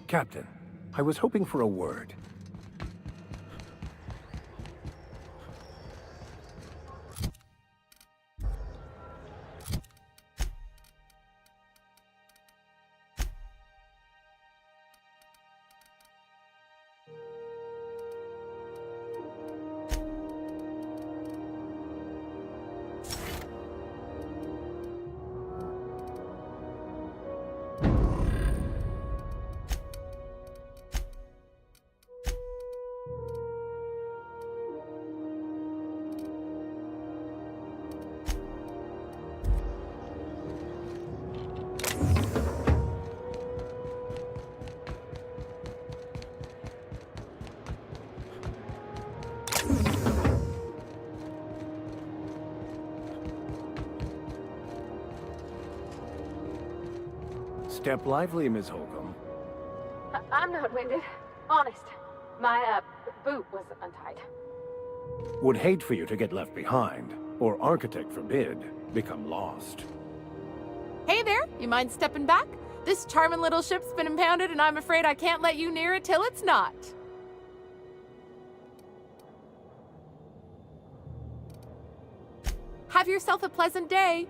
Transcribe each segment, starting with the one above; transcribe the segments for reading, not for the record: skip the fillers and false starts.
Captain, I was hoping for a word. Step lively, Ms. Holcomb. I'm not winded. Honest. My, boot was untied. Would hate for you to get left behind, or architect forbid, become lost. Hey there, you mind stepping back? This charming little ship's been impounded and I'm afraid I can't let you near it till it's not. Have yourself a pleasant day.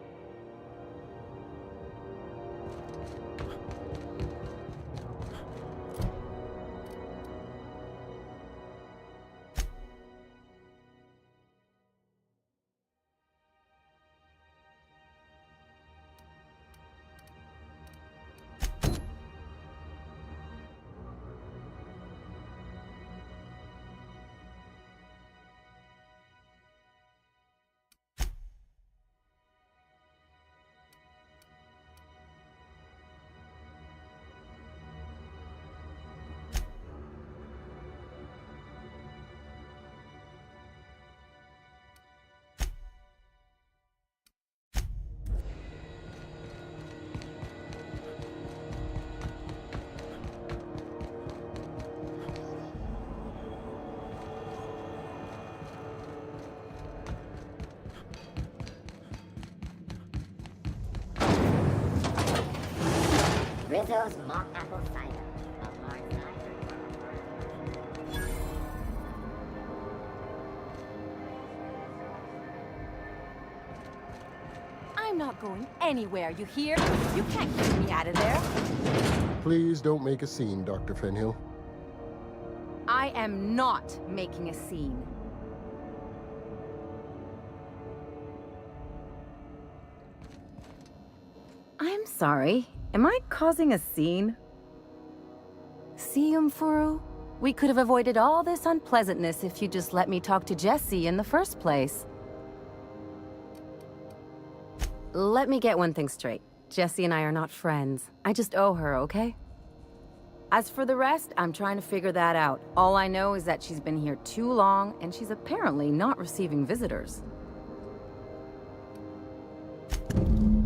Rizzo's mock apple cider. I'm not going anywhere, you hear? You can't get me out of there. Please don't make a scene, Dr. Fenhill. I am not making a scene. I'm sorry. Am I causing a scene? See, Umfuru? We could have avoided all this unpleasantness if you just let me talk to Jessie in the first place. Let me get one thing straight. Jessie and I are not friends. I just owe her, okay? As for the rest, I'm trying to figure that out. All I know is that she's been here too long, and she's apparently not receiving visitors.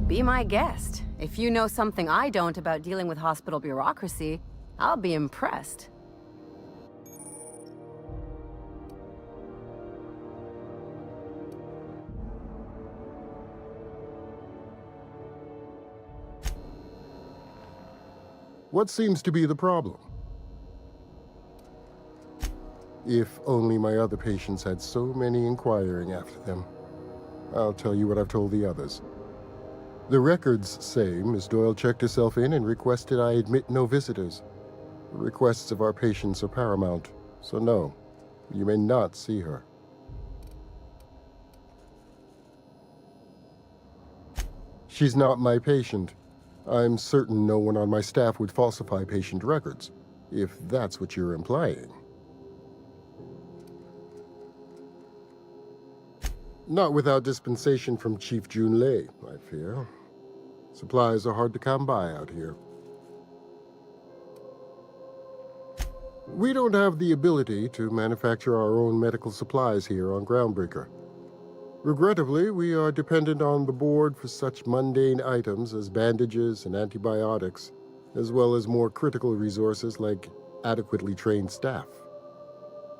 Be my guest. If you know something I don't about dealing with hospital bureaucracy, I'll be impressed. What seems to be the problem? If only my other patients had so many inquiring after them. I'll tell you what I've told the others. The records say Miss Doyle checked herself in and requested I admit no visitors. The requests of our patients are paramount, so no, you may not see her. She's not my patient. I'm certain no one on my staff would falsify patient records, if that's what you're implying. Not without dispensation from Chief Junlei, I fear. Supplies are hard to come by out here. We don't have the ability to manufacture our own medical supplies here on Groundbreaker. Regrettably, we are dependent on the board for such mundane items as bandages and antibiotics, as well as more critical resources like adequately trained staff.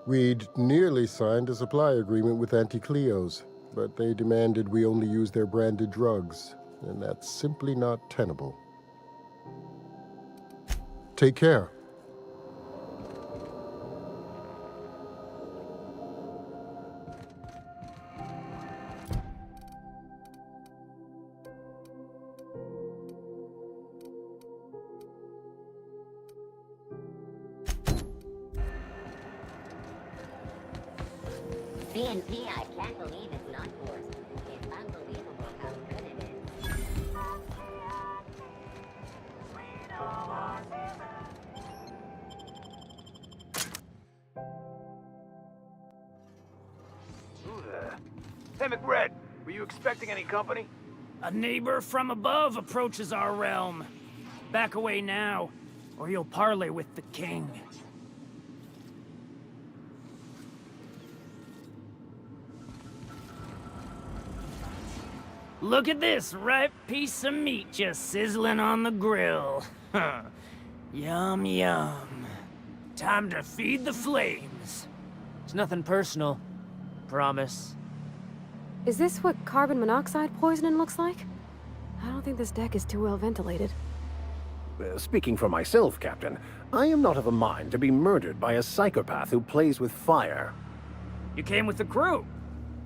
We'd nearly signed a supply agreement with Anti-Cleos, but they demanded we only use their branded drugs, and that's simply not tenable. Take care. CNP, I can't believe it's not forced. It's unbelievable how good it is. Who the? Hey, McRed, were you expecting any company? A neighbor from above approaches our realm. Back away now, or you'll parley with the king. Look at this ripe piece of meat just sizzling on the grill. Huh. Yum, yum. Time to feed the flames. It's nothing personal. Promise. Is this what carbon monoxide poisoning looks like? I don't think this deck is too well ventilated. Speaking for myself, Captain, I am not of a mind to be murdered by a psychopath who plays with fire. You came with the crew.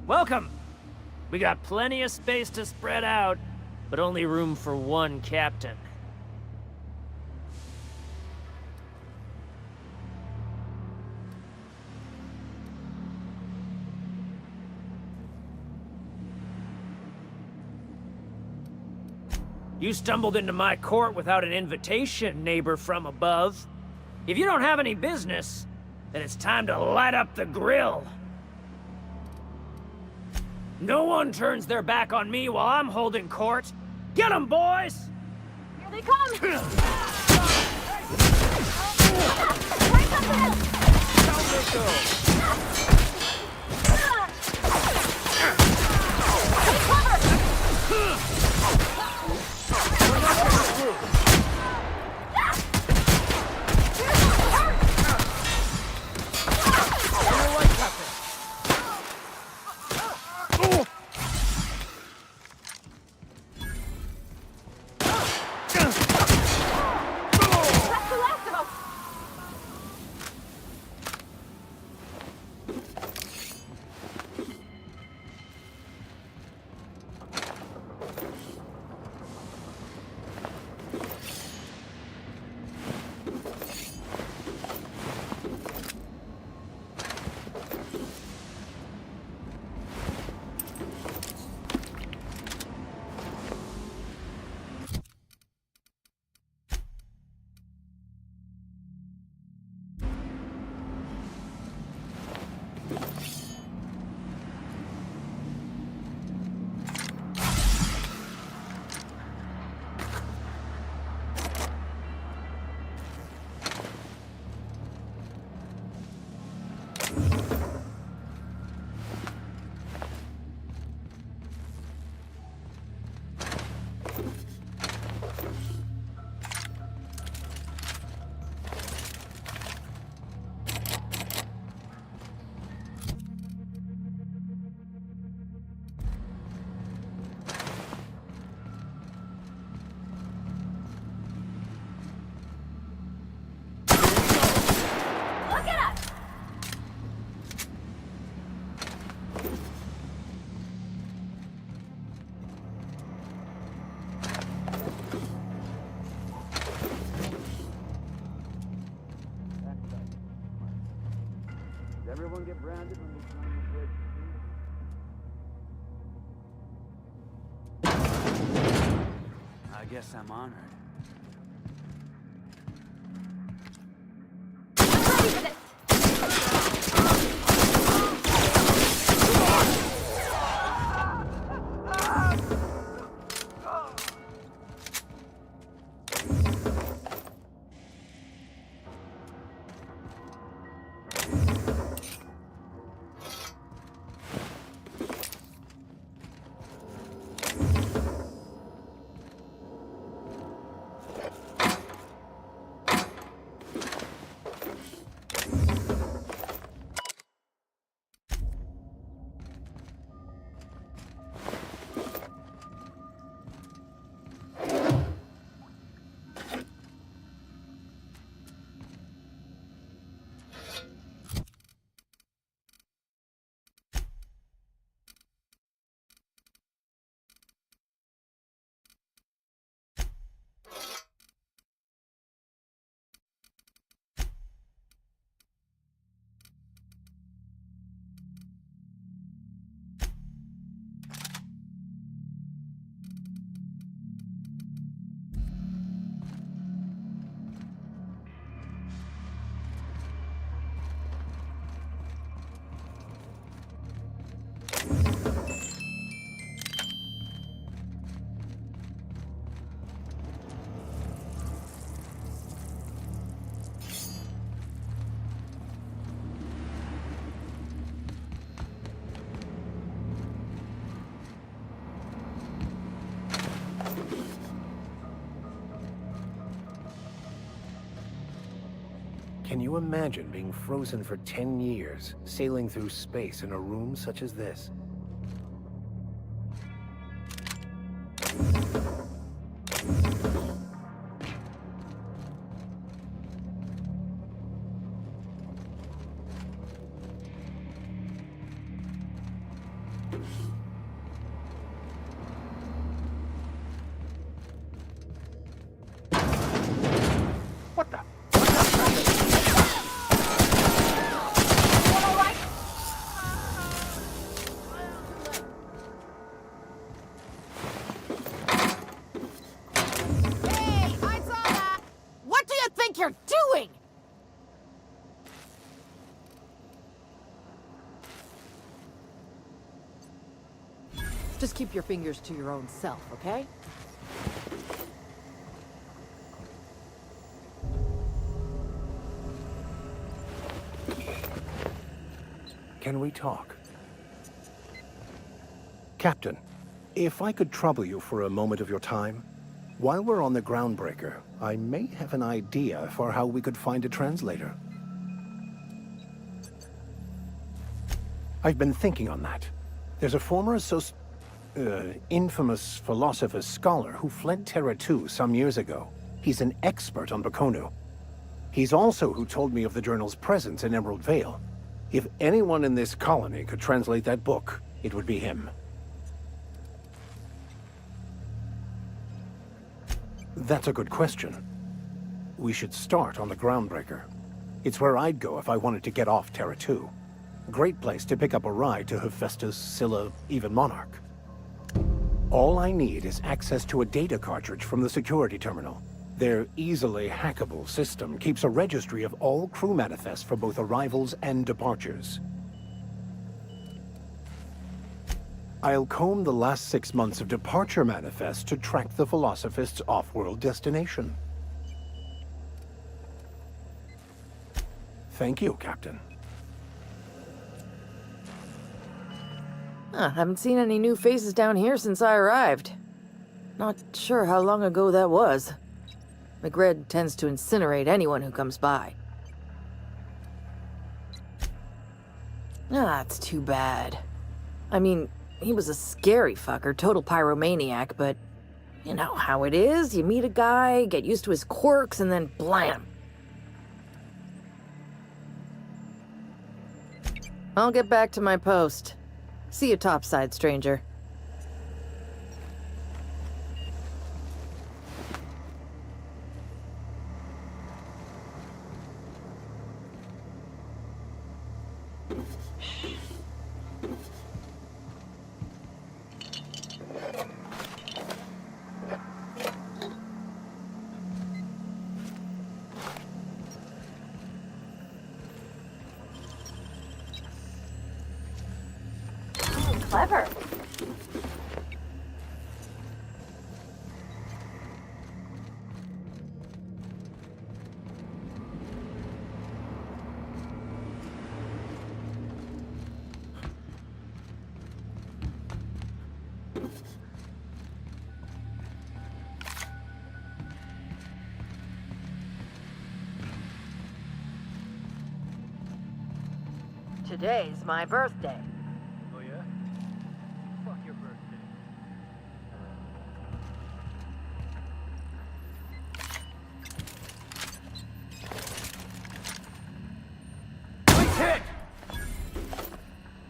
Welcome. We got plenty of space to spread out, but only room for one captain. You stumbled into my court without an invitation, neighbor from above. If you don't have any business, then it's time to light up the grill. No one turns their back on me while I'm holding court. Get 'em, boys! Here they come! Everyone get branded when we climb the bridge? I guess I'm honored. Ready for this! Can you imagine being frozen for 10 years, sailing through space in a room such as this? What the? Hey, I saw that! What do you think you're doing? Just keep your fingers to your own self, okay? Can we talk? Captain, if I could trouble you for a moment of your time, while we're on the groundbreaker, I may have an idea for how we could find a translator. I've been thinking on that. There's a former infamous philosopher scholar who fled Terra 2 some years ago. He's an expert on Bakonu. He's also who told me of the journal's presence in Emerald Vale. If anyone in this colony could translate that book, it would be him. That's a good question. We should start on the groundbreaker. It's where I'd go if I wanted to get off Terra 2. Great place to pick up a ride to Hephaestus, Scylla, even Monarch. All I need is access to a data cartridge from the security terminal. Their easily hackable system keeps a registry of all crew manifests for both arrivals and departures. I'll comb the last 6 months of departure manifests to track the Philosophist's off-world destination. Thank you, Captain. Haven't seen any new faces down here since I arrived. Not sure how long ago that was. McRed tends to incinerate anyone who comes by. That's too bad. I mean, he was a scary fucker, total pyromaniac, but you know how it is. You meet a guy, get used to his quirks, and then blam. I'll get back to my post. See you topside, stranger. Clever. Today's my birthday. Oh yeah? Fuck your birthday. Please hit!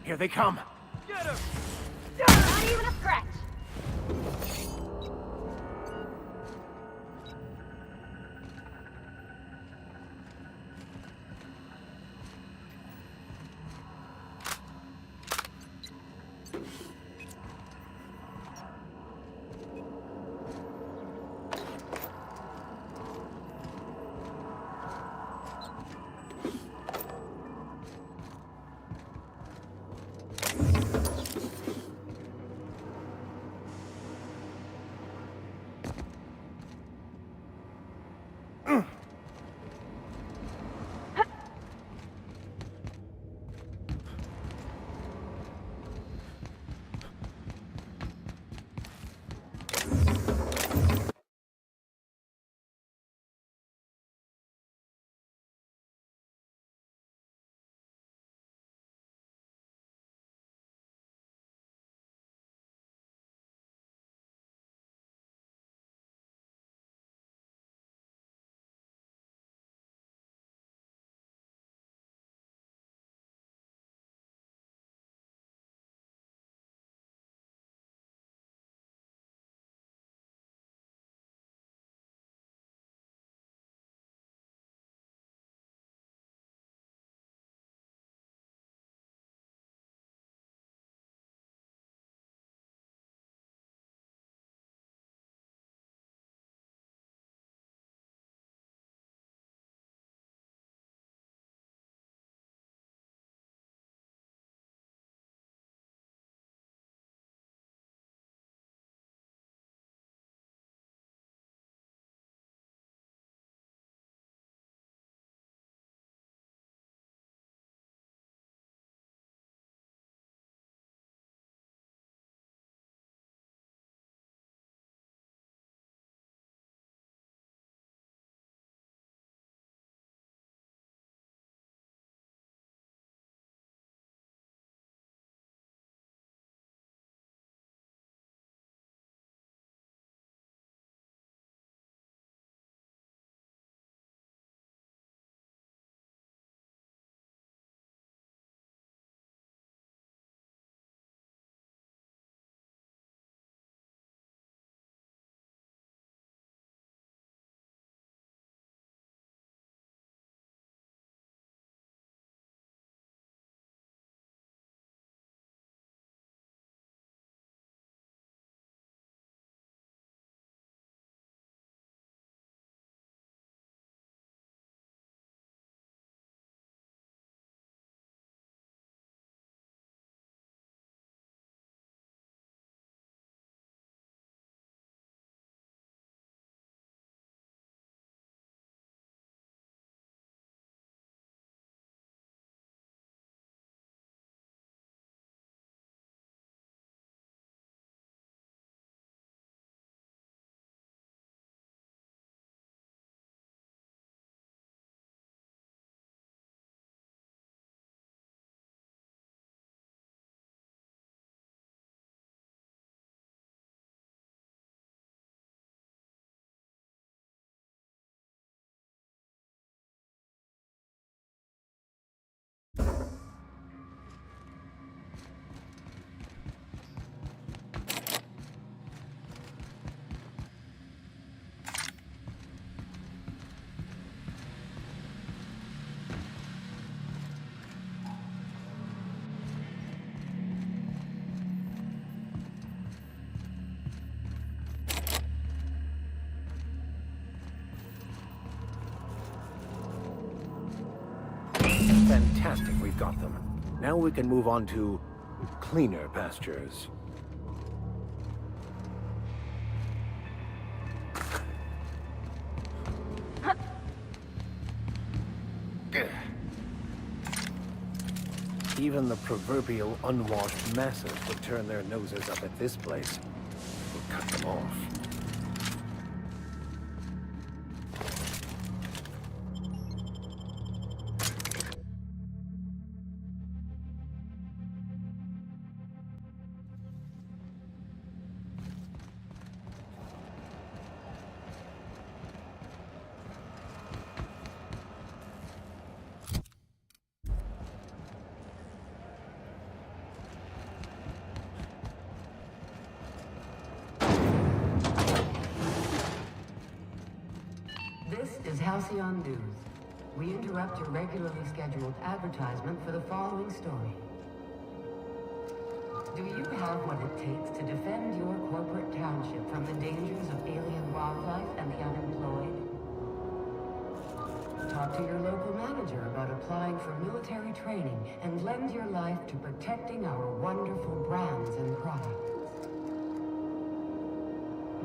Here they come. Get him! Not even a scratch. we've got them. Now we can move on to cleaner pastures. Even the proverbial unwashed masses would turn their noses up at this place. We'll cut them off. This is Halcyon News. We interrupt your regularly scheduled advertisement for the following story. Do you have what it takes to defend your corporate township from the dangers of alien wildlife and the unemployed? Talk to your local manager about applying for military training and lend your life to protecting our wonderful brands and products.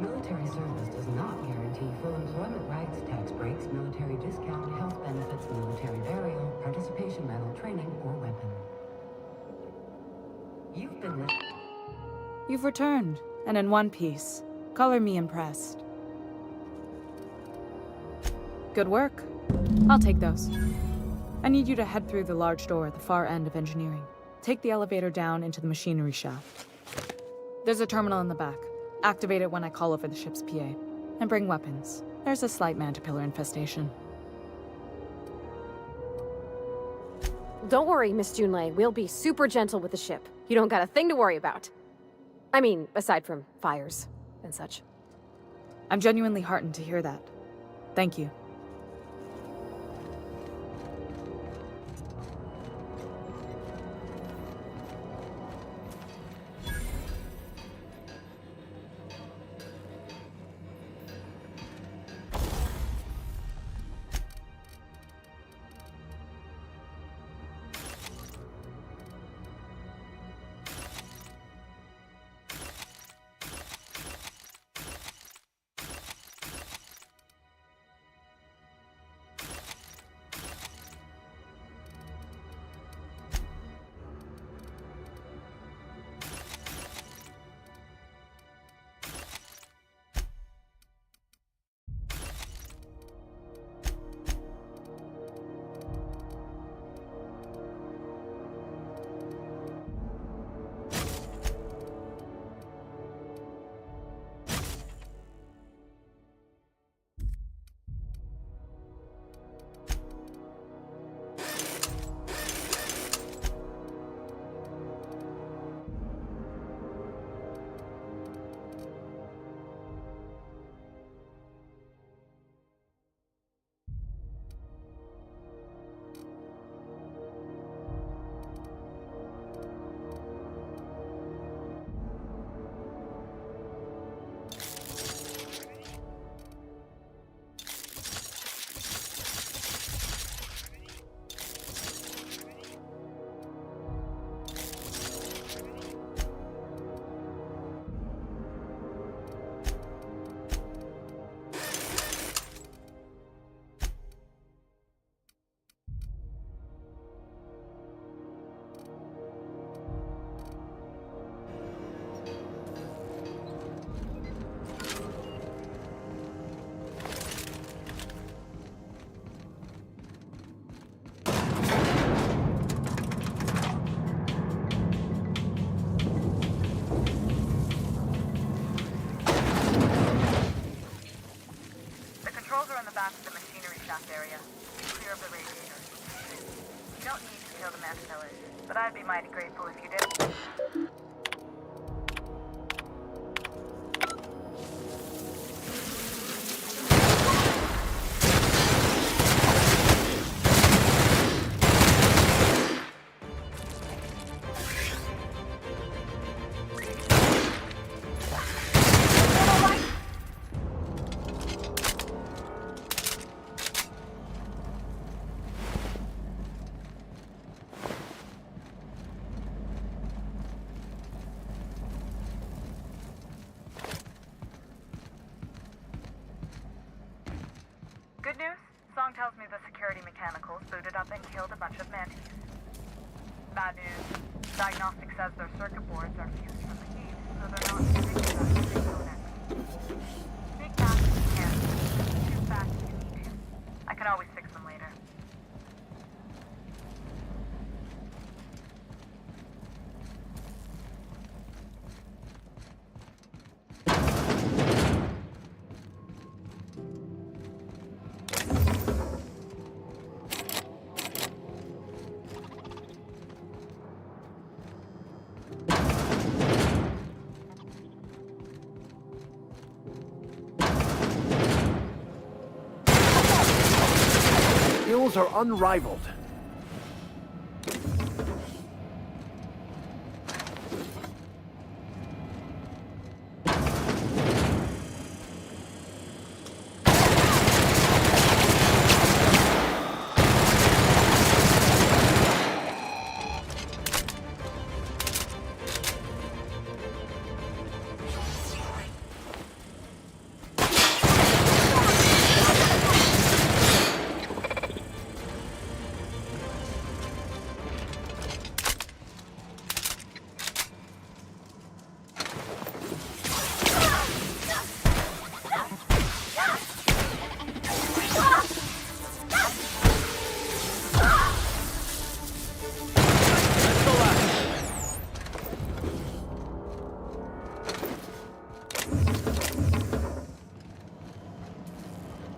Military service does not guarantee full employment rights, tax breaks, military discount, health benefits, military burial, participation medal, training, or weapon. You've been You've returned, and in one piece. Color me impressed. Good work. I'll take those. I need you to head through the large door at the far end of engineering. Take the elevator down into the machinery shaft. There's a terminal in the back. Activate it when I call over the ship's PA. And bring weapons. There's a slight mantipillar infestation. Don't worry, Miss Junlei. We'll be super gentle with the ship. You don't got a thing to worry about. I mean, aside from fires and such. I'm genuinely heartened to hear that. Thank you. But I'd be mighty grateful if you did. bad news. Diagnostic says their circuit boards are fused from the heat, so they're not predicting us to go next. Speak fast if you can. Too fast if you need to. I can always fix them later. Skills are unrivaled.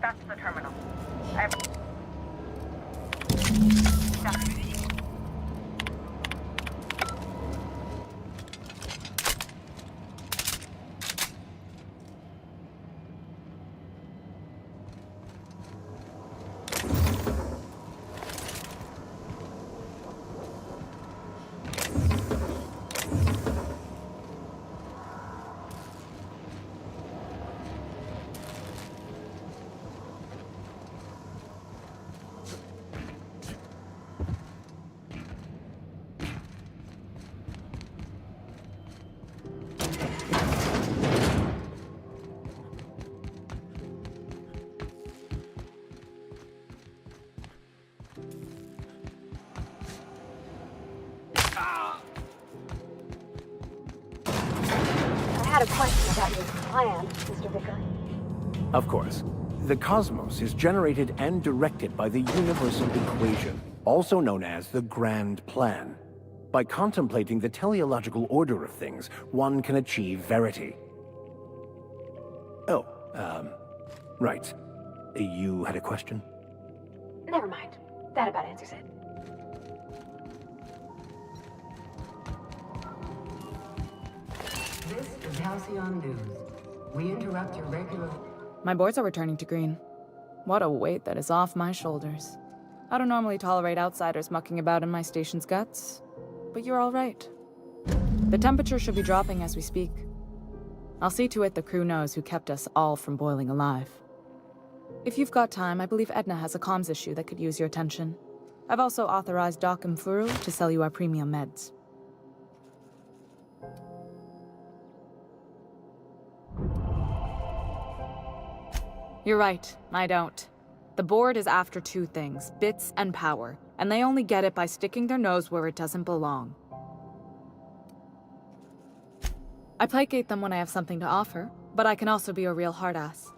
That's the terminal. I have... I had a question about your plan, Mr. Vicar. Of course. The cosmos is generated and directed by the universal equation, also known as the Grand Plan. By contemplating the teleological order of things, one can achieve verity. Oh, right. You had a question? Never mind. That about answers it. This is Halcyon News. We interrupt your regular... My boards are returning to green. What a weight that is off my shoulders. I don't normally tolerate outsiders mucking about in my station's guts, but you're all right. The temperature should be dropping as we speak. I'll see to it the crew knows who kept us all from boiling alive. If you've got time, I believe Edna has a comms issue that could use your attention. I've also authorized Doc and Furu to sell you our premium meds. You're right, I don't. The board is after two things, bits and power, and they only get it by sticking their nose where it doesn't belong. I placate them when I have something to offer, but I can also be a real hard-ass.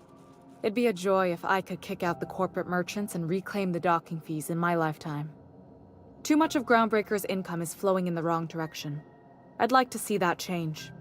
It'd be a joy if I could kick out the corporate merchants and reclaim the docking fees in my lifetime. Too much of Groundbreaker's income is flowing in the wrong direction. I'd like to see that change.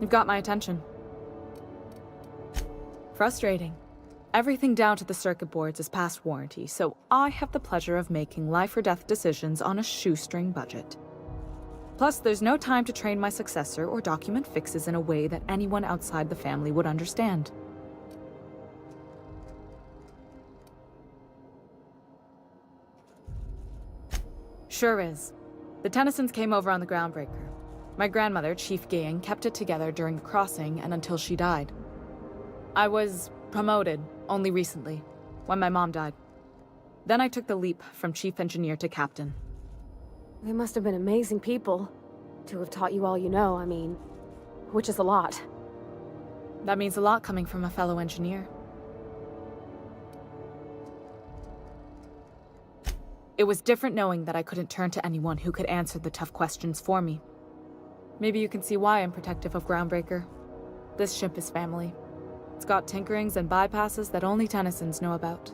You've got my attention. Frustrating. Everything down to the circuit boards is past warranty, so I have the pleasure of making life or death decisions on a shoestring budget. Plus, there's no time to train my successor or document fixes in a way that anyone outside the family would understand. Sure is. The Tennysons came over on the Groundbreaker. My grandmother, Chief Gayen, kept it together during the crossing and until she died. I was promoted only recently, when my mom died. Then I took the leap from chief engineer to captain. They must have been amazing people to have taught you all you know, I mean, which is a lot. That means a lot coming from a fellow engineer. It was different knowing that I couldn't turn to anyone who could answer the tough questions for me. Maybe you can see why I'm protective of Groundbreaker. This ship is family. It's got tinkerings and bypasses that only Tennysons know about.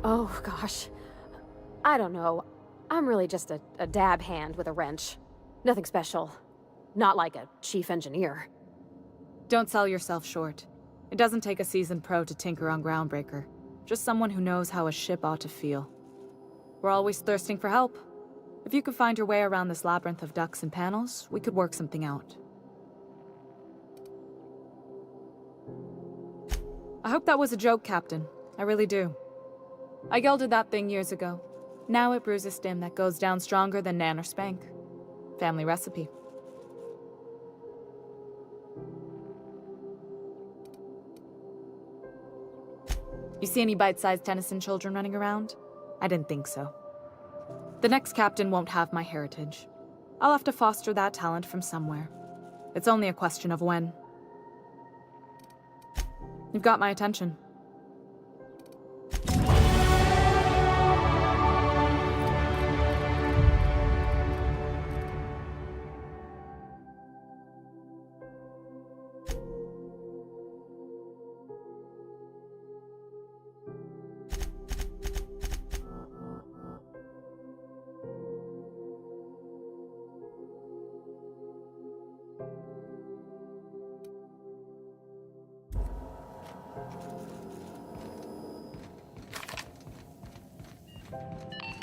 Oh, gosh. I don't know. I'm really just a dab hand with a wrench. Nothing special. Not like a chief engineer. Don't sell yourself short. It doesn't take a seasoned pro to tinker on Groundbreaker. Just someone who knows how a ship ought to feel. We're always thirsting for help. If you could find your way around this labyrinth of ducts and panels, we could work something out. I hope that was a joke, Captain. I really do. I gelded that thing years ago. Now it brews a stim that goes down stronger than Nan or Spank. Family recipe. You see any bite-sized Tennyson children running around? I didn't think so. The next captain won't have my heritage. I'll have to foster that talent from somewhere. It's only a question of when. You've got my attention.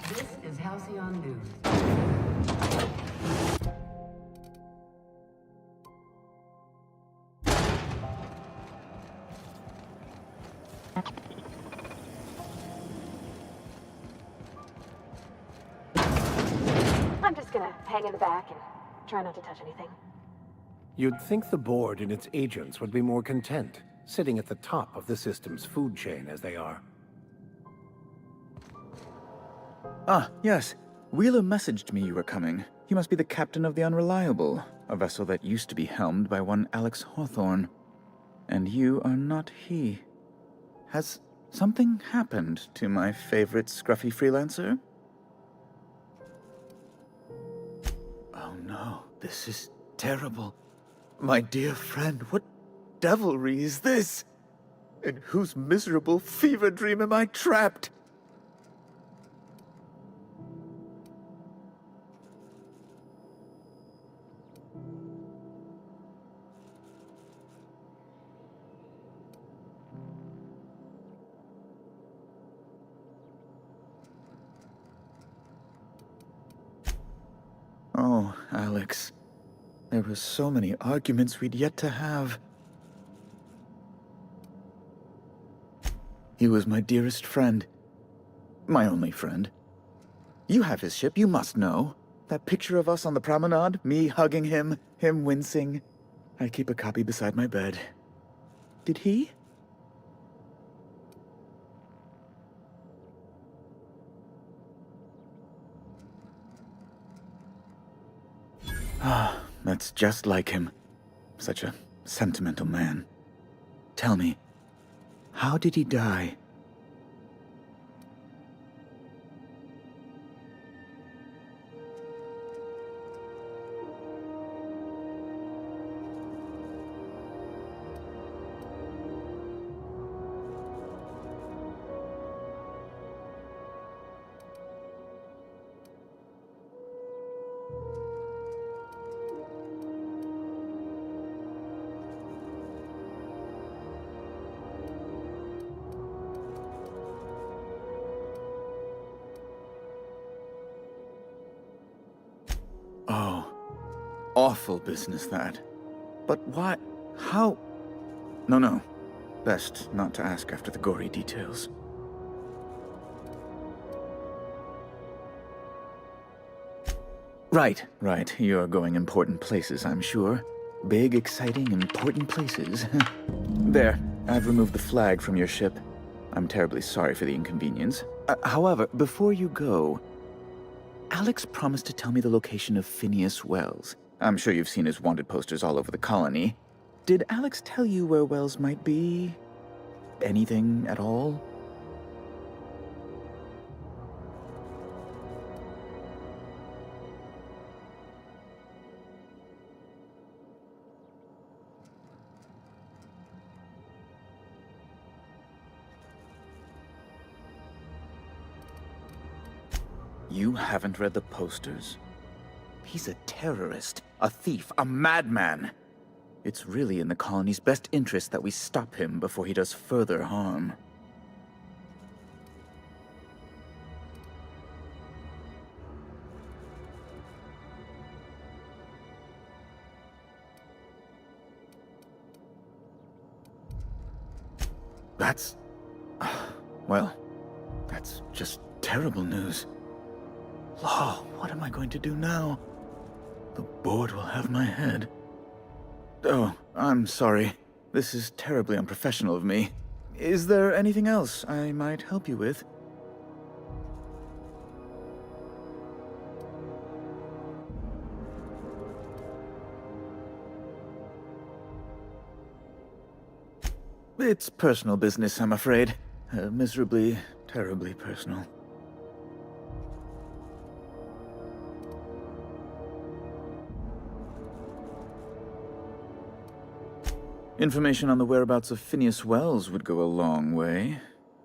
This is Halcyon News. I'm just gonna hang in the back and try not to touch anything. You'd think the board and its agents would be more content, sitting at the top of the system's food chain as they are. Ah, yes. Wheeler messaged me you were coming. He must be the captain of the Unreliable, a vessel that used to be helmed by one Alex Hawthorne. And you are not he. Has something happened to my favorite scruffy freelancer? Oh no, this is terrible. My dear friend, what devilry is this? In whose miserable fever dream am I trapped? Oh, Alex. There were so many arguments we'd yet to have. He was my dearest friend. My only friend. You have his ship, you must know. That picture of us on the promenade, me hugging him, him wincing. I keep a copy beside my bed. Did he? Ah, that's just like him. Such a sentimental man. Tell me, how did he die? awful business, that. But why? How? No. Best not to ask after the gory details. Right. You're going important places, I'm sure. Big, exciting, important places. There, I've removed the flag from your ship. I'm terribly sorry for the inconvenience. However, before you go, Alex promised to tell me the location of Phineas Wells. I'm sure you've seen his wanted posters all over the colony. Did Alex tell you where Wells might be? Anything at all? You haven't read the posters? He's a terrorist, a thief, a madman. It's really in the colony's best interest that we stop him before he does further harm. That's... well, that's just terrible news. Law, what am I going to do now? The board will have my head. Oh, I'm sorry. This is terribly unprofessional of me. Is there anything else I might help you with? It's personal business, I'm afraid. Miserably, terribly personal. Information on the whereabouts of Phineas Wells would go a long way.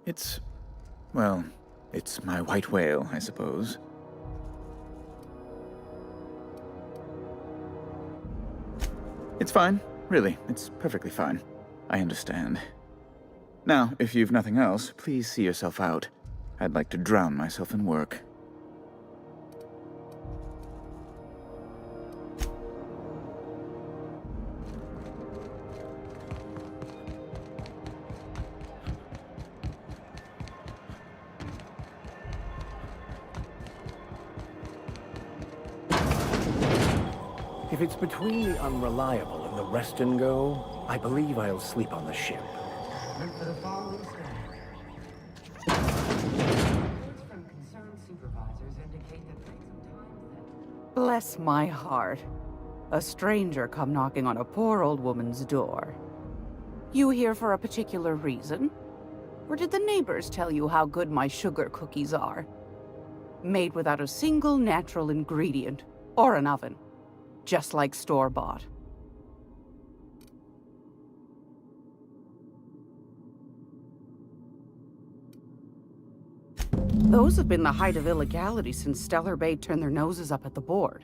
It's my white whale, I suppose. It's fine, really. It's perfectly fine. I understand. Now, if you've nothing else, please see yourself out. I'd like to drown myself in work. If it's between the unreliable and the rest and go, I believe I'll sleep on the ship. Look for the following story. Reports from concerned supervisors indicate that things sometimes Bless my heart. A stranger come knocking on a poor old woman's door. You here for a particular reason? Or did the neighbors tell you how good my sugar cookies are? Made without a single natural ingredient, or an oven. Just like store-bought. Those have been the height of illegality since Stellar Bay turned their noses up at the board.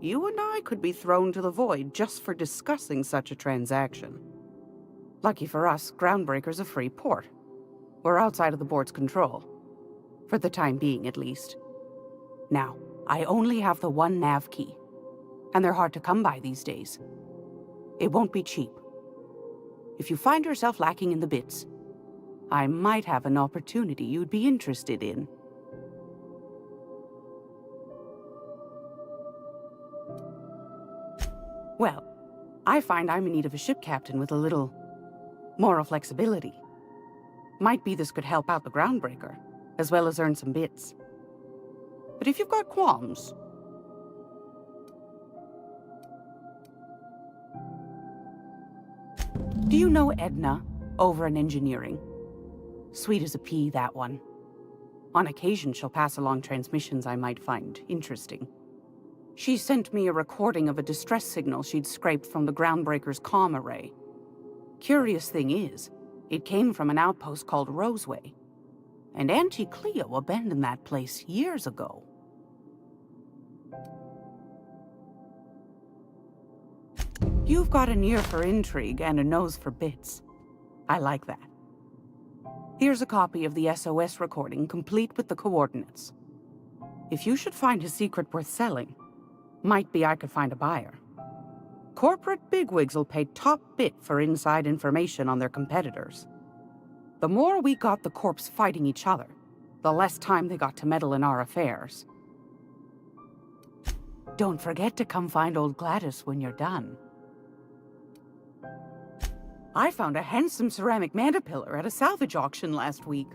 You and I could be thrown to the void just for discussing such a transaction. Lucky for us, Groundbreaker's a free port. We're outside of the board's control. For the time being, at least. Now, I only have the one nav key. And they're hard to come by these days. It won't be cheap. If you find yourself lacking in the bits, I might have an opportunity you'd be interested in. Well, I find I'm in need of a ship captain with a little moral flexibility. Might be this could help out the Groundbreaker, as well as earn some bits. But if you've got qualms, do you know Edna, over in engineering? Sweet as a pea, that one. On occasion, she'll pass along transmissions I might find interesting. She sent me a recording of a distress signal she'd scraped from the Groundbreaker's comm array. Curious thing is, it came from an outpost called Roseway. And Auntie Cleo abandoned that place years ago. You've got an ear for intrigue and a nose for bits. I like that. Here's a copy of the SOS recording, complete with the coordinates. If you should find a secret worth selling, might be I could find a buyer. corporate bigwigs will pay top bit for inside information on their competitors. The more we got the corps fighting each other, the less time they got to meddle in our affairs. Don't forget to come find old Gladys when you're done. I found a handsome ceramic mandapillar at a salvage auction last week.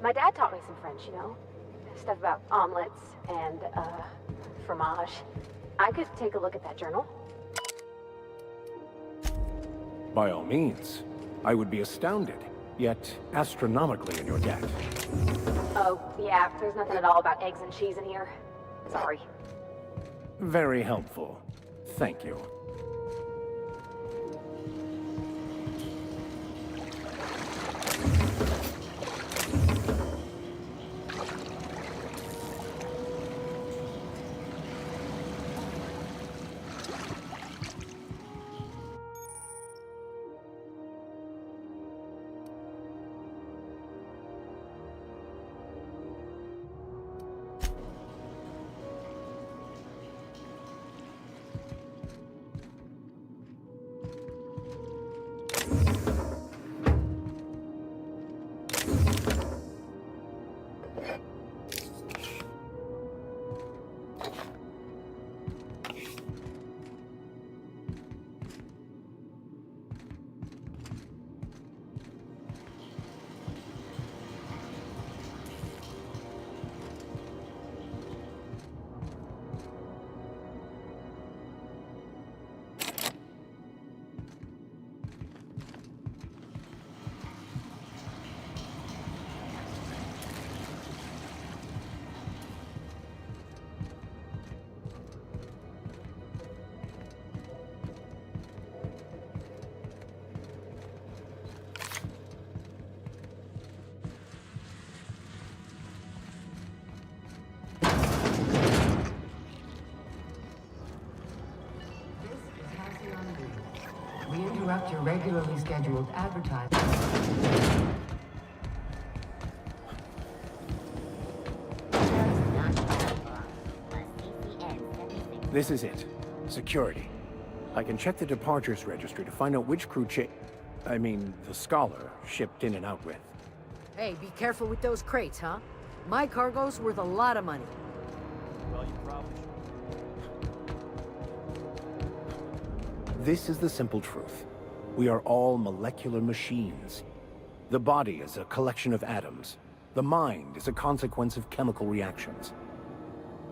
My dad taught me some French, you know? Stuff about omelets and, fromage. I could take a look at that journal. By all means. I would be astounded, yet astronomically in your debt. Oh, yeah, there's nothing at all about eggs and cheese in here. Sorry. Very helpful. Thank you. We interrupt your regularly scheduled advertising. This is it. Security. I can check the departures registry to find out which crew the scholar shipped in and out with. Hey, be careful with those crates, huh? My cargo's worth a lot of money. Well, you probably should. This is the simple truth. We are all molecular machines. The body is a collection of atoms. The mind is a consequence of chemical reactions.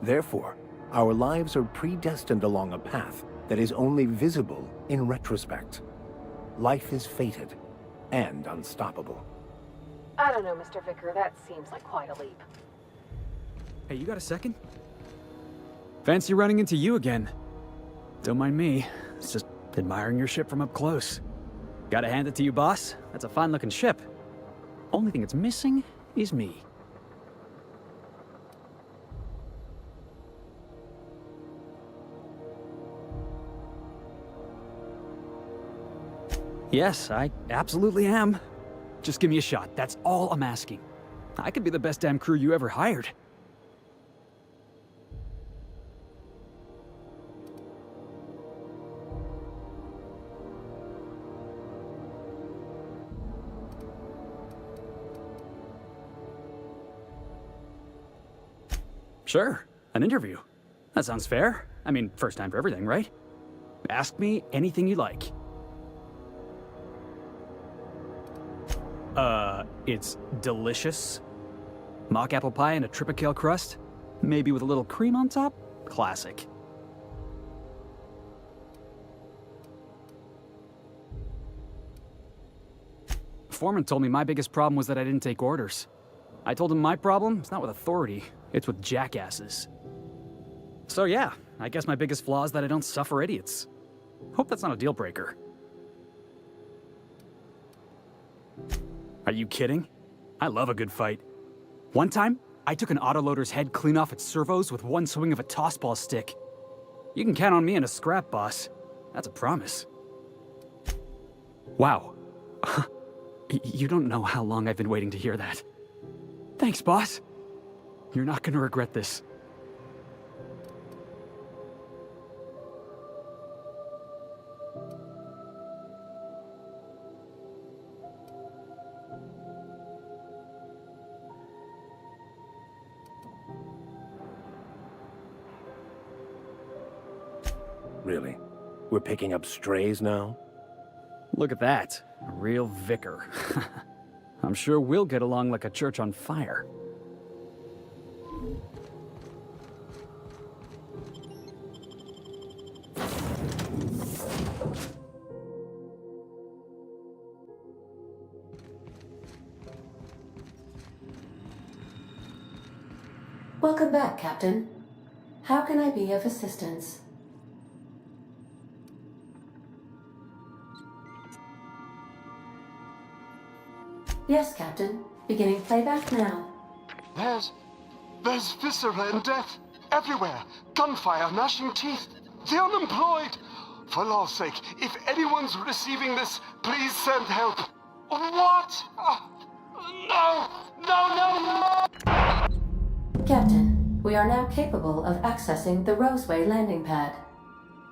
Therefore, our lives are predestined along a path that is only visible in retrospect. Life is fated and unstoppable. I don't know, Mr. Vicker. That seems like quite a leap. Hey, you got a second? Fancy running into you again. Don't mind me. It's just admiring your ship from up close. Gotta hand it to you, boss. That's a fine-looking ship. Only thing it's missing is me. Yes, I absolutely am. Just give me a shot. That's all I'm asking. I could be the best damn crew you ever hired. Sure, an interview. That sounds fair. I mean, first time for everything, right? Ask me anything you like. It's delicious. Mock apple pie and a tripicale crust? Maybe with a little cream on top? Classic. Foreman told me my biggest problem was that I didn't take orders. I told him my problem is not with authority, it's with jackasses. So yeah, I guess my biggest flaw is that I don't suffer idiots. Hope that's not a deal breaker. Are you kidding? I love a good fight. One time, I took an autoloader's head clean off its servos with one swing of a tossball stick. You can count on me in a scrap, boss. That's a promise. Wow. You don't know how long I've been waiting to hear that. Thanks, boss. You're not gonna regret this. Really? We're picking up strays now? Look at that. A real vicar. I'm sure we'll get along like a church on fire. Welcome back, Captain. How can I be of assistance? Yes, Captain. Beginning playback now. There's viscera and death everywhere. Gunfire, gnashing teeth. The unemployed. For law's sake, if anyone's receiving this, please send help. What? No! Captain, we are now capable of accessing the Roseway landing pad.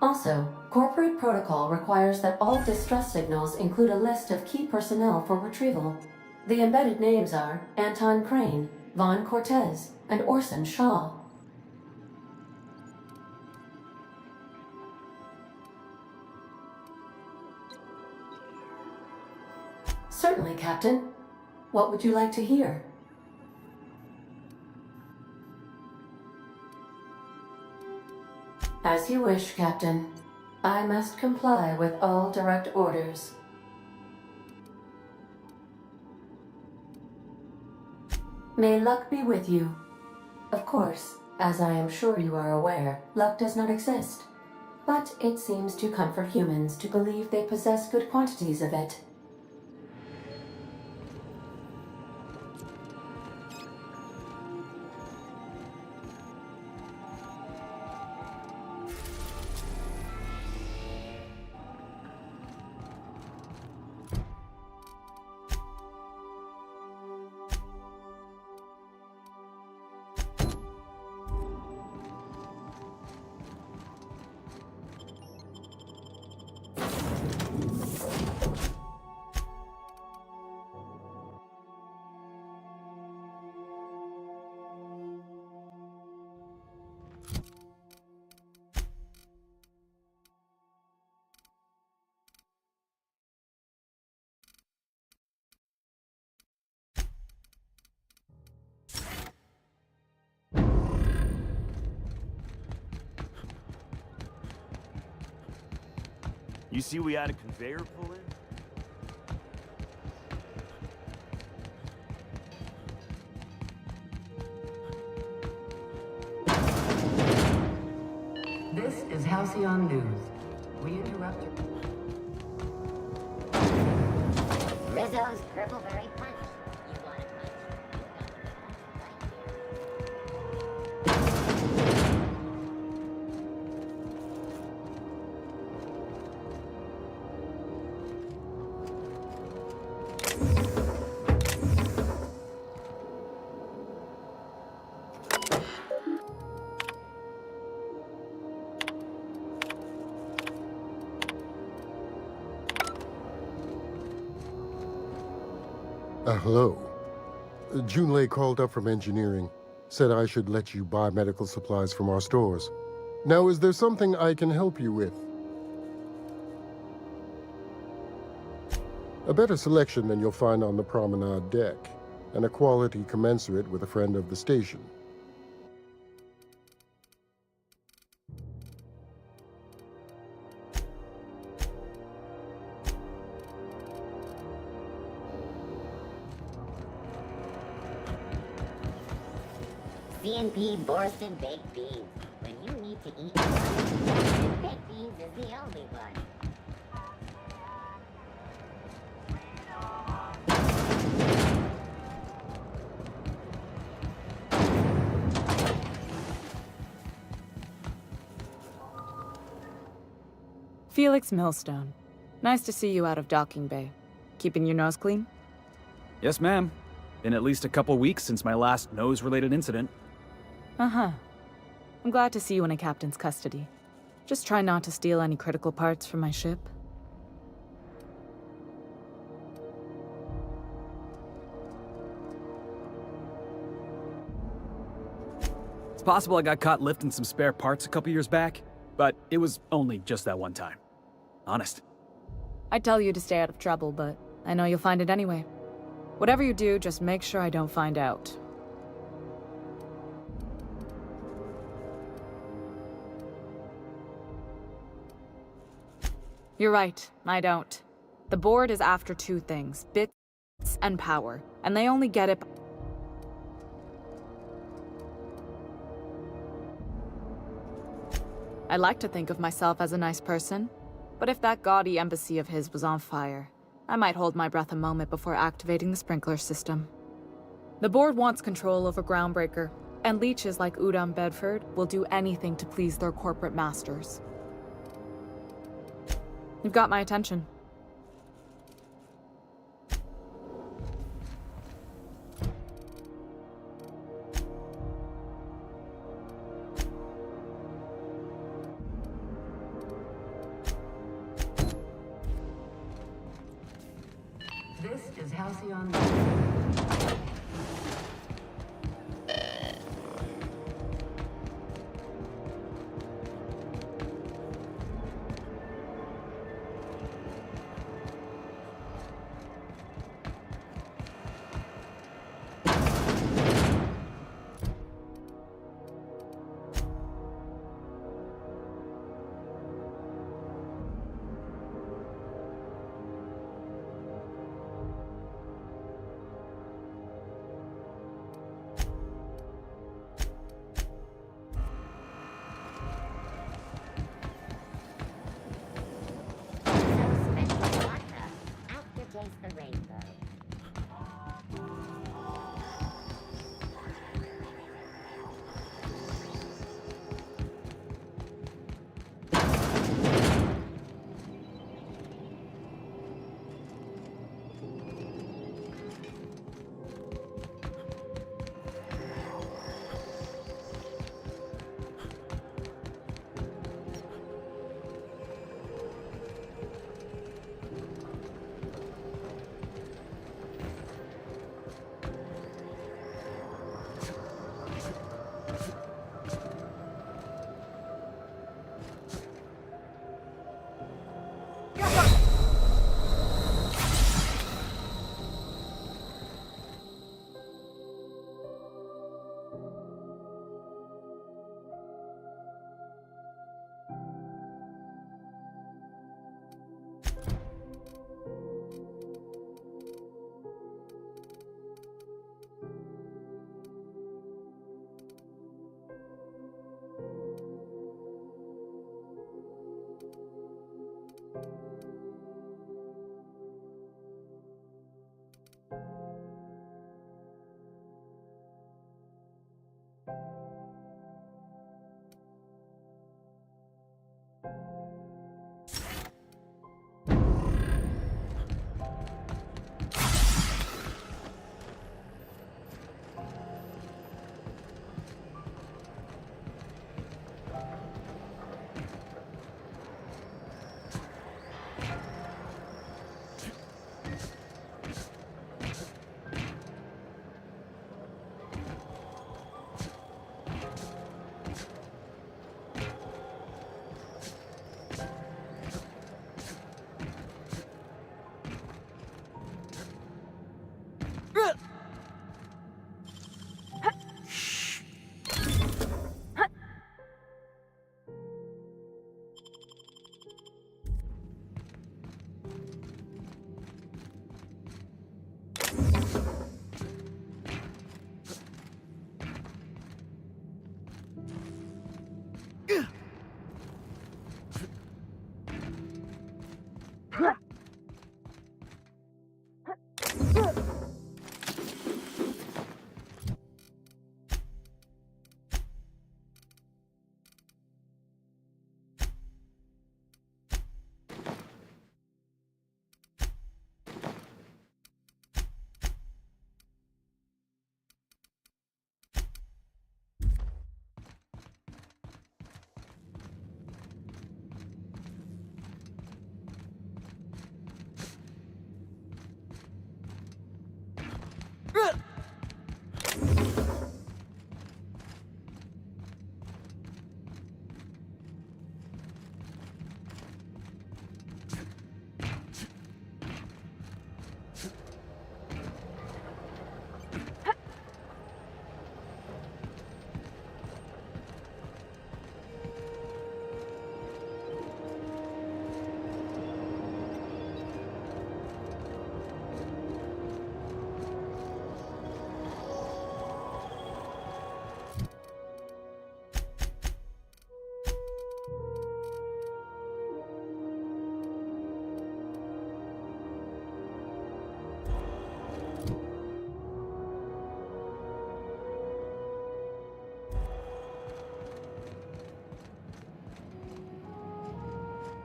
Also, corporate protocol requires that all distress signals include a list of key personnel for retrieval. The embedded names are Anton Crane, Vaughn Cortez, and Orson Shaw. Certainly, Captain. What would you like to hear? As you wish, Captain. I must comply with all direct orders. May luck be with you. Of course, as I am sure you are aware, luck does not exist. But it seems to comfort humans to believe they possess good quantities of it. You see we had a conveyor pull in? This is Halcyon News. We interrupt your... Rizzo's Purple Berry Punch. You want a punch? Hello. Junlei called up from engineering. Said I should let you buy medical supplies from our stores. Now, is there something I can help you with? A better selection than you'll find on the promenade deck, and a quality commensurate with a friend of the station. CNP Borston baked beans. When you need to eat, baked beans is the only one. Felix Millstone. Nice to see you out of docking bay. Keeping your nose clean? Yes, ma'am. Been at least a couple weeks since my last nose-related incident. Uh-huh. I'm glad to see you in a captain's custody. Just try not to steal any critical parts from my ship. It's possible I got caught lifting some spare parts a couple years back, but it was only just that one time. Honest. I'd tell you to stay out of trouble, but I know you'll find it anyway. Whatever you do, just make sure I don't find out. You're right, I don't. The board is after two things, bits and power, and they only get it. I like to think of myself as a nice person, but if that gaudy embassy of his was on fire, I might hold my breath a moment before activating the sprinkler system. The board wants control over Groundbreaker, and leeches like Udom Bedford will do anything to please their corporate masters. You've got my attention. This is Halcyon.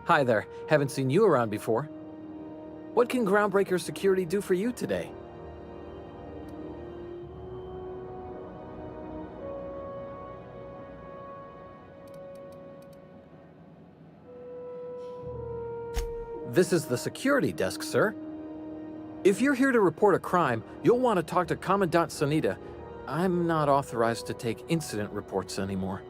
Hi there. Haven't seen you around before. What can Groundbreaker Security do for you today? This is the security desk, sir. If you're here to report a crime, you'll want to talk to Commandant Sunita. I'm not authorized to take incident reports anymore.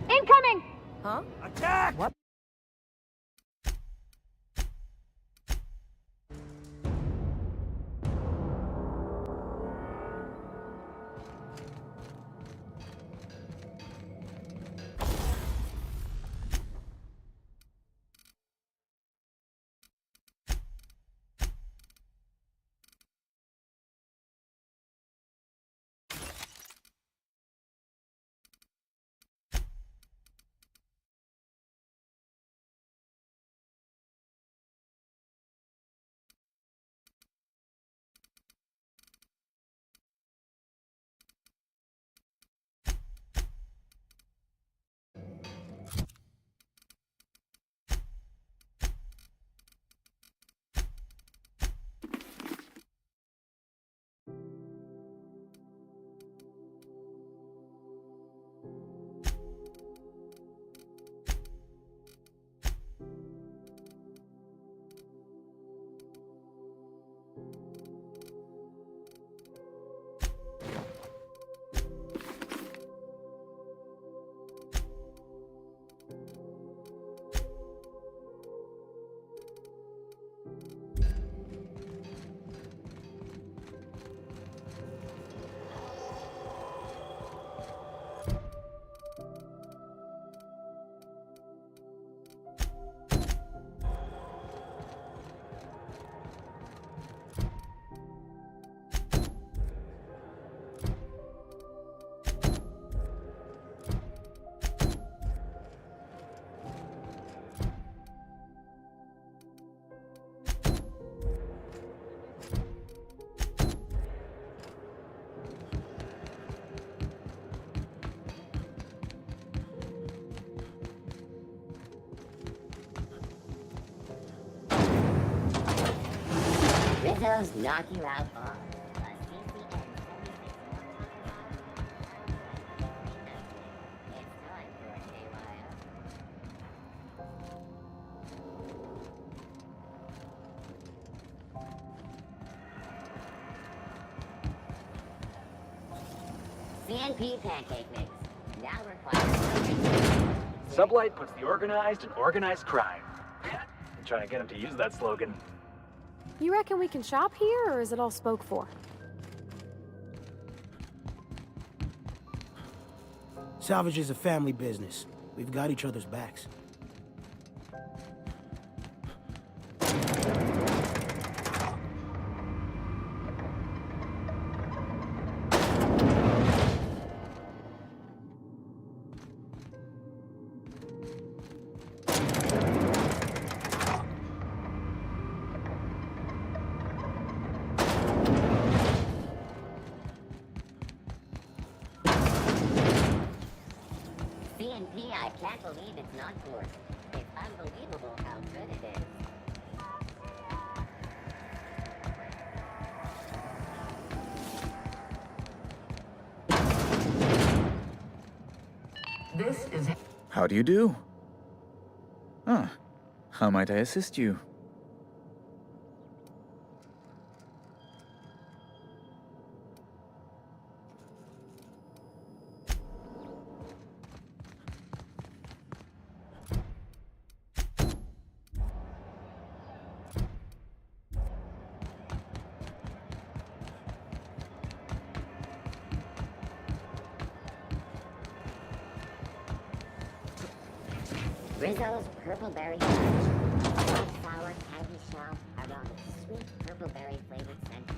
Incoming! Huh? Attack! What? Rizzo's knock you out on CNP pancake mix. Now requires Sublight puts the organized in organized crime. I'm trying to get him to use that slogan. You reckon we can shop here, or is it all spoke for? Salvage is a family business. We've got each other's backs. believe it's not forced. It's unbelievable how good it is. This is... How do you do? Ah, how might I assist you? Rizzo's Purple Berry Sour Candy Shell around with sweet purple berry flavored scent.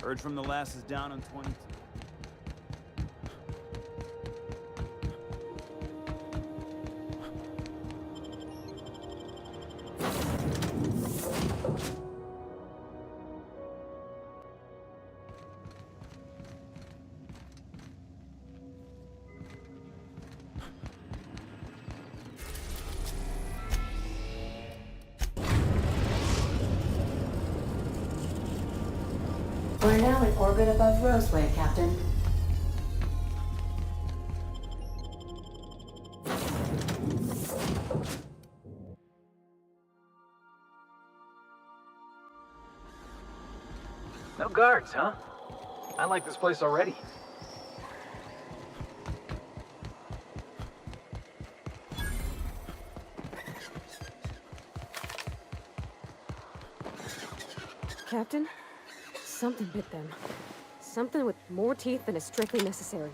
Heard from the lasses down on 22. We're now in orbit above Roseway, Captain. No guards, huh? I like this place already. Captain? Something bit them. Something with more teeth than is strictly necessary.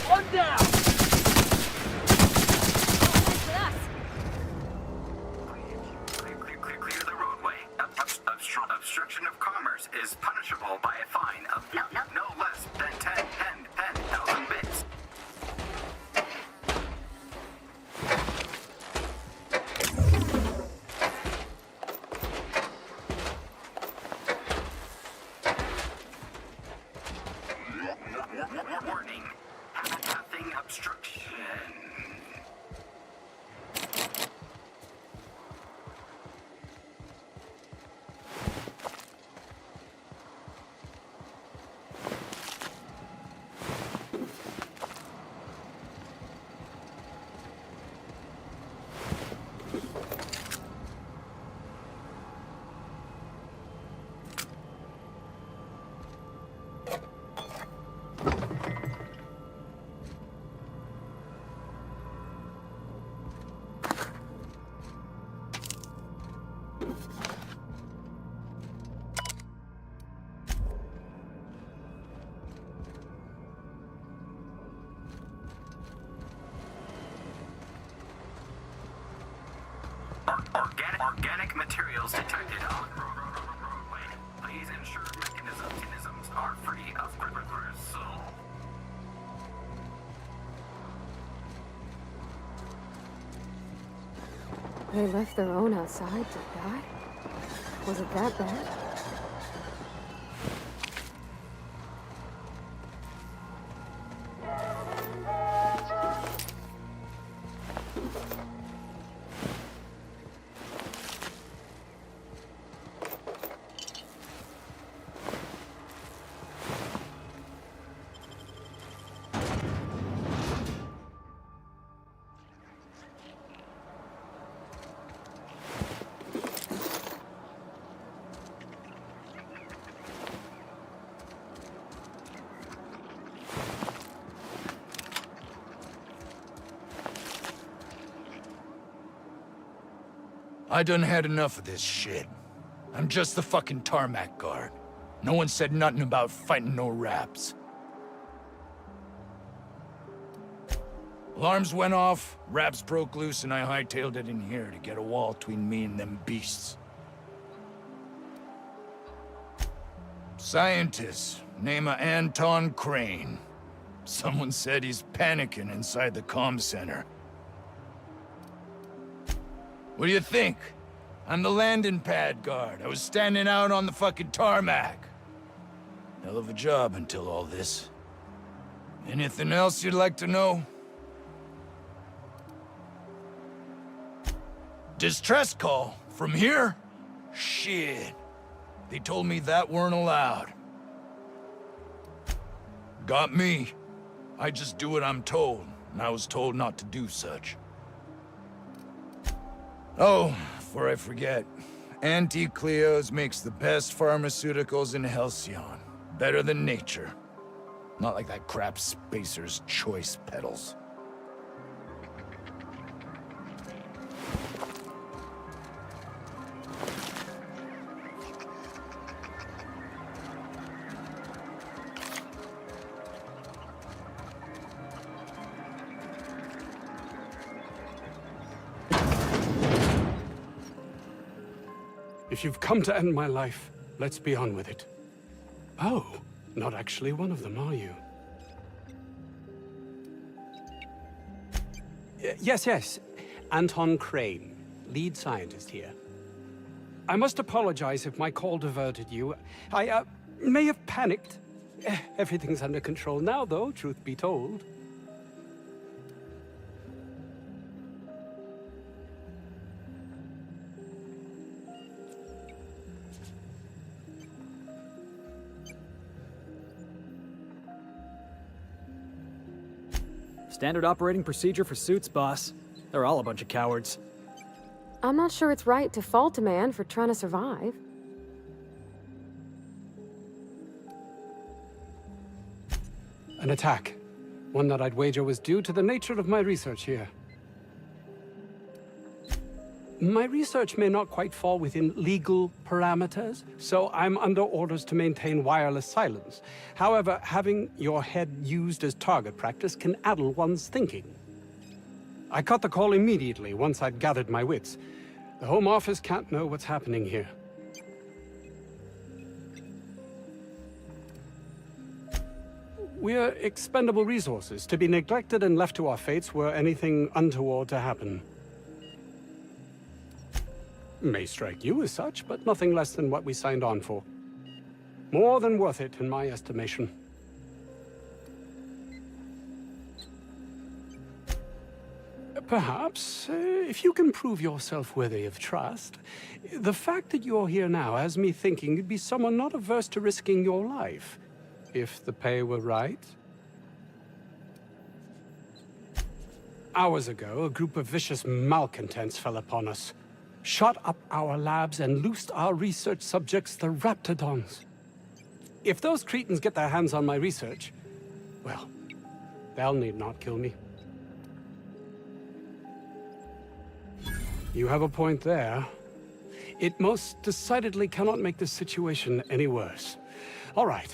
One down! Obstruction of commerce is punishable by a fine of no less than 10,000 bits. Warning, having obstruction. Organic materials detected on roadway. Please ensure mechanisms are free of gristle. They left their own outside to die? Was it that bad? I done had enough of this shit. I'm just the fucking tarmac guard. No one said nothing about fighting no raps. Alarms went off, raps broke loose, and I hightailed it in here to get a wall between me and them beasts. Scientist, name of Anton Crane. Someone said he's panicking inside the comm center. What do you think? I'm the landing pad guard. I was standing out on the fucking tarmac. Hell of a job until all this. Anything else you'd like to know? Distress call? From here? Shit. They told me that weren't allowed. Got me. I just do what I'm told, and I was told not to do such. Oh, before I forget, Auntie Cleo's makes the best pharmaceuticals in Halcyon. Better than nature. Not like that crap Spacer's Choice pedals. If you've come to end my life, let's be on with it. Oh, not actually one of them, are you? Yes. Anton Crane, lead scientist here. I must apologize if my call diverted you. I may have panicked. Everything's under control now, though, truth be told. Standard operating procedure for suits, boss. They're all a bunch of cowards. I'm not sure it's right to fault a man for trying to survive. An attack. One that I'd wager was due to the nature of my research here. My research may not quite fall within legal parameters, so I'm under orders to maintain wireless silence. However, having your head used as target practice can addle one's thinking. I cut the call immediately once I'd gathered my wits. The Home Office can't know what's happening here. We're expendable resources, to be neglected and left to our fates were anything untoward to happen. May strike you as such, but nothing less than what we signed on for. More than worth it, in my estimation. Perhaps, if you can prove yourself worthy of trust, the fact that you're here now has me thinking you'd be someone not averse to risking your life, if the pay were right. Hours ago, a group of vicious malcontents fell upon us. Shot up our labs and loosed our research subjects, the Raptidons. If those cretins get their hands on my research, well, they'll need not kill me. You have a point there. It most decidedly cannot make this situation any worse. All right,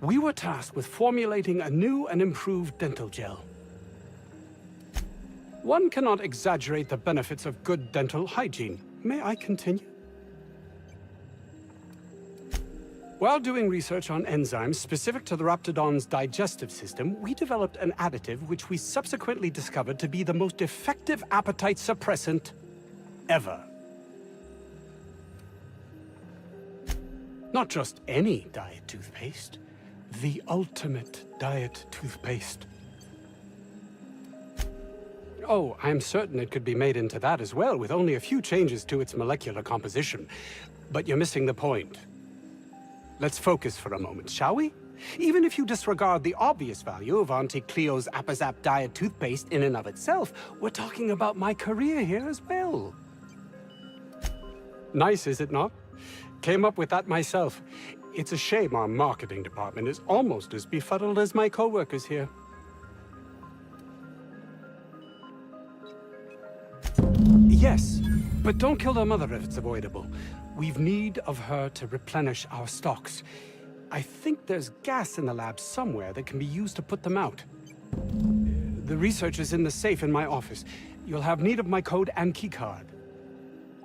we were tasked with formulating a new and improved dental gel. One cannot exaggerate the benefits of good dental hygiene. May I continue? While doing research on enzymes specific to the Raptidon's digestive system, we developed an additive which we subsequently discovered to be the most effective appetite suppressant ever. Not just any diet toothpaste, the ultimate diet toothpaste. Oh, I'm certain it could be made into that as well, with only a few changes to its molecular composition. But you're missing the point. Let's focus for a moment, shall we? Even if you disregard the obvious value of Auntie Cleo's Appazap diet toothpaste in and of itself, we're talking about my career here as well. Nice, is it not? Came up with that myself. It's a shame our marketing department is almost as befuddled as my co-workers here. Yes, but don't kill their mother if it's avoidable. We've need of her to replenish our stocks. I think there's gas in the lab somewhere that can be used to put them out. The research is in the safe in my office. You'll have need of my code and keycard.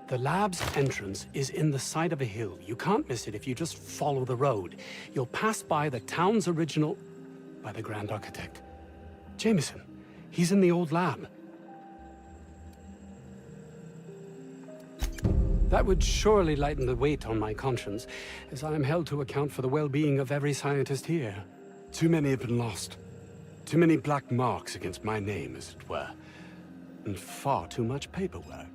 The lab's entrance is in the side of a hill. You can't miss it if you just follow the road. You'll pass by the town's original... by the Grand Architect. Jameson. He's in the old lab. That would surely lighten the weight on my conscience, as I am held to account for the well-being of every scientist here. Too many have been lost. Too many black marks against my name, as it were. And far too much paperwork.